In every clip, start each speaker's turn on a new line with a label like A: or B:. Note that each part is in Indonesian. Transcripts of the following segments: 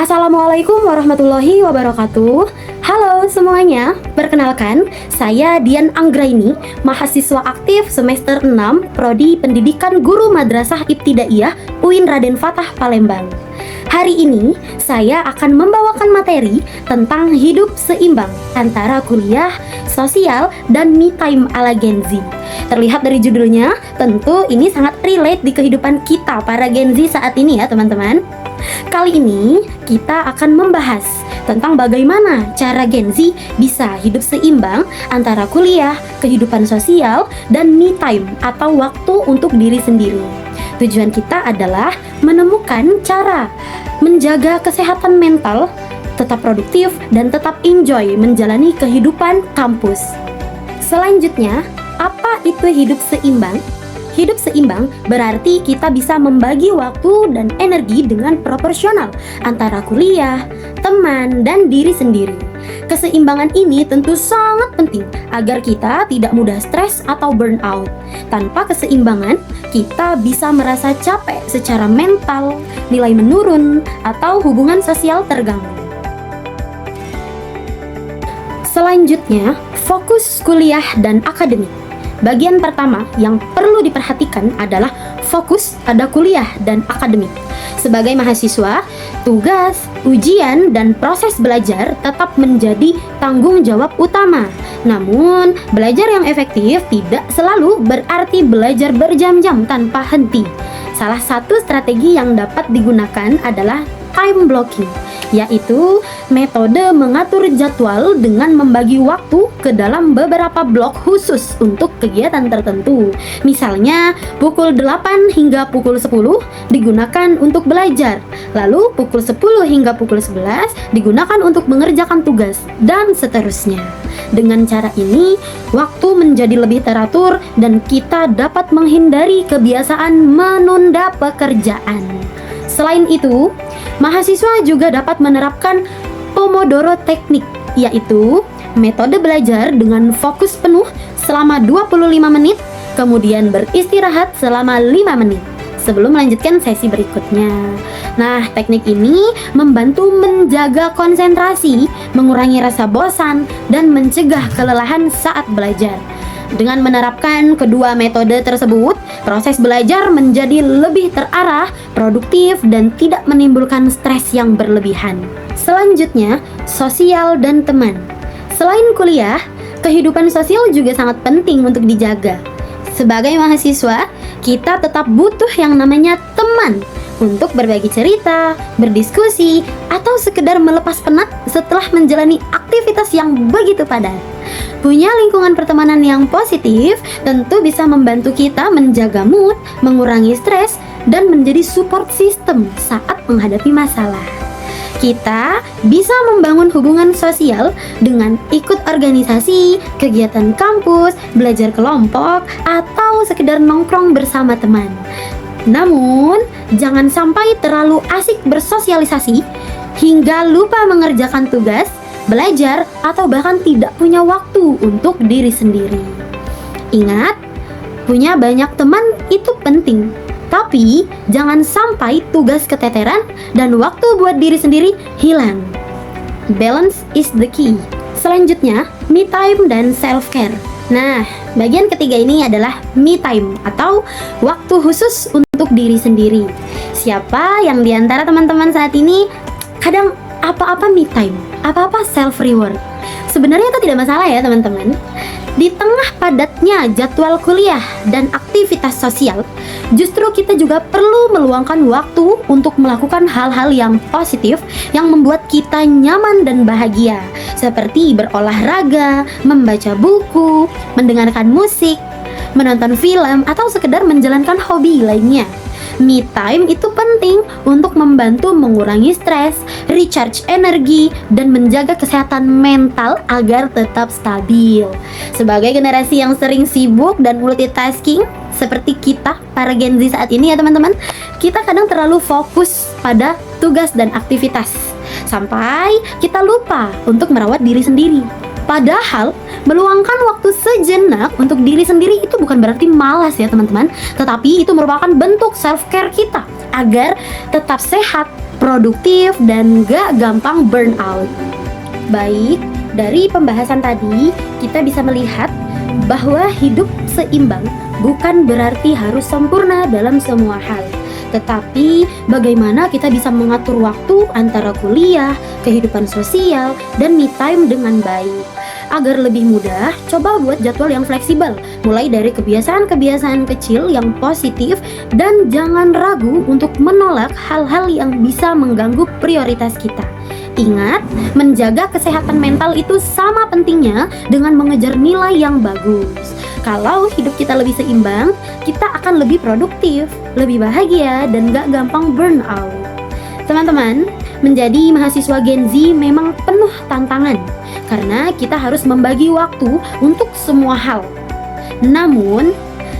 A: Assalamualaikum warahmatullahi wabarakatuh. Halo semuanya, perkenalkan saya Dian Anggraini, mahasiswa aktif semester 6 Prodi Pendidikan Guru Madrasah Ibtidaiyah UIN Raden Fatah Palembang. Hari ini saya akan membawakan materi tentang hidup seimbang antara kuliah, sosial, dan me time ala Gen Z. Terlihat dari judulnya, tentu ini sangat relate di kehidupan kita para Gen Z saat ini ya teman-teman. Kali ini kita akan membahas tentang bagaimana cara Gen Z bisa hidup seimbang antara kuliah, kehidupan sosial, dan me time atau waktu untuk diri sendiri. Tujuan kita adalah menemukan cara menjaga kesehatan mental, tetap produktif, dan tetap enjoy menjalani kehidupan kampus. Selanjutnya, apa itu hidup seimbang? Hidup seimbang berarti kita bisa membagi waktu dan energi dengan proporsional antara kuliah, teman, dan diri sendiri. Keseimbangan ini tentu sangat penting agar kita tidak mudah stres atau burnout. Tanpa keseimbangan, kita bisa merasa capek secara mental, nilai menurun, atau hubungan sosial terganggu. Selanjutnya, fokus kuliah dan akademik. Bagian pertama yang perlu diperhatikan adalah fokus pada kuliah dan akademik. Sebagai mahasiswa, tugas, ujian, dan proses belajar tetap menjadi tanggung jawab utama. Namun, belajar yang efektif tidak selalu berarti belajar berjam-jam tanpa henti. Salah satu strategi yang dapat digunakan adalah time blocking, yaitu metode mengatur jadwal dengan membagi waktu ke dalam beberapa blok khusus untuk kegiatan tertentu. Misalnya, pukul 8 hingga pukul 10 digunakan untuk belajar, lalu pukul 10 hingga pukul 11 digunakan untuk mengerjakan tugas, dan seterusnya. Dengan cara ini, waktu menjadi lebih teratur dan kita dapat menghindari kebiasaan menunda pekerjaan. Selain itu, mahasiswa juga dapat menerapkan Pomodoro Teknik, yaitu metode belajar dengan fokus penuh selama 25 menit, kemudian beristirahat selama 5 menit sebelum melanjutkan sesi berikutnya. Nah, teknik ini membantu menjaga konsentrasi, mengurangi rasa bosan, dan mencegah kelelahan saat belajar. Dengan menerapkan kedua metode tersebut, proses belajar menjadi lebih terarah, produktif, dan tidak menimbulkan stres yang berlebihan. Selanjutnya, sosial dan teman. Selain kuliah, kehidupan sosial juga sangat penting untuk dijaga. Sebagai mahasiswa, kita tetap butuh yang namanya teman untuk berbagi cerita, berdiskusi, atau sekedar melepas penat setelah menjalani aktivitas yang begitu padat. Punya lingkungan pertemanan yang positif tentu bisa membantu kita menjaga mood, mengurangi stres, dan menjadi support system saat menghadapi masalah. Kita bisa membangun hubungan sosial dengan ikut organisasi, kegiatan kampus, belajar kelompok, atau sekedar nongkrong bersama teman. Namun, jangan sampai terlalu asik bersosialisasi hingga lupa mengerjakan tugas, belajar, atau bahkan tidak punya waktu untuk diri sendiri. Ingat, punya banyak teman itu penting, tapi jangan sampai tugas keteteran dan waktu buat diri sendiri hilang. Balance is the key. Selanjutnya, me time dan self-care. Nah, bagian ketiga ini adalah me time atau waktu khusus untuk diri sendiri. Siapa yang diantara teman-teman saat ini kadang apa-apa me time, apa-apa self reward? Sebenarnya itu tidak masalah ya teman-teman. Di tengah padatnya jadwal kuliah dan aktivitas sosial, justru kita juga perlu meluangkan waktu untuk melakukan hal-hal yang positif yang membuat kita nyaman dan bahagia, seperti berolahraga, membaca buku, mendengarkan musik, menonton film, atau sekedar menjalankan hobi lainnya. Me time itu penting untuk membantu mengurangi stres, recharge energi, dan menjaga kesehatan mental agar tetap stabil. Sebagai generasi yang sering sibuk dan multitasking, seperti kita para Gen Z saat ini ya teman-teman, kita kadang terlalu fokus pada tugas dan aktivitas, sampai kita lupa untuk merawat diri sendiri. Padahal meluangkan waktu sejenak untuk diri sendiri itu bukan berarti malas ya teman-teman, tetapi itu merupakan bentuk self-care kita agar tetap sehat, produktif, dan gak gampang burnout. Baik, dari pembahasan tadi kita bisa melihat bahwa hidup seimbang bukan berarti harus sempurna dalam semua hal, tetapi bagaimana kita bisa mengatur waktu antara kuliah, kehidupan sosial, dan me time dengan baik. Agar lebih mudah, coba buat jadwal yang fleksibel, mulai dari kebiasaan-kebiasaan kecil yang positif, dan jangan ragu untuk menolak hal-hal yang bisa mengganggu prioritas kita. Ingat, menjaga kesehatan mental itu sama pentingnya dengan mengejar nilai yang bagus. Kalau hidup kita lebih seimbang, kita akan lebih produktif, lebih bahagia, dan gak gampang burnout. Teman-teman, menjadi mahasiswa Gen Z memang penuh tantangan, karena kita harus membagi waktu untuk semua hal. Namun,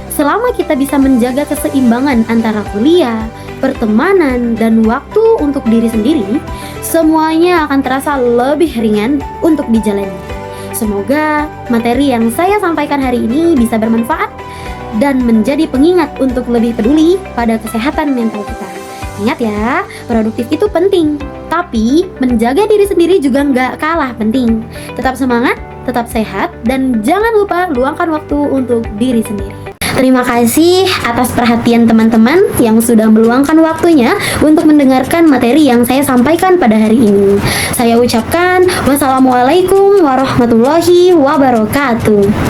A: selama kita bisa menjaga keseimbangan antara kuliah, pertemanan, dan waktu untuk diri sendiri, semuanya akan terasa lebih ringan untuk dijalani. Semoga materi yang saya sampaikan hari ini bisa bermanfaat dan menjadi pengingat untuk lebih peduli pada kesehatan mental kita. Ingat ya, produktif itu penting, tapi menjaga diri sendiri juga nggak kalah penting. Tetap semangat, tetap sehat, dan jangan lupa luangkan waktu untuk diri sendiri. Terima kasih atas perhatian teman-teman yang sudah meluangkan waktunya untuk mendengarkan materi yang saya sampaikan pada hari ini. Saya ucapkan wassalamualaikum warahmatullahi wabarakatuh.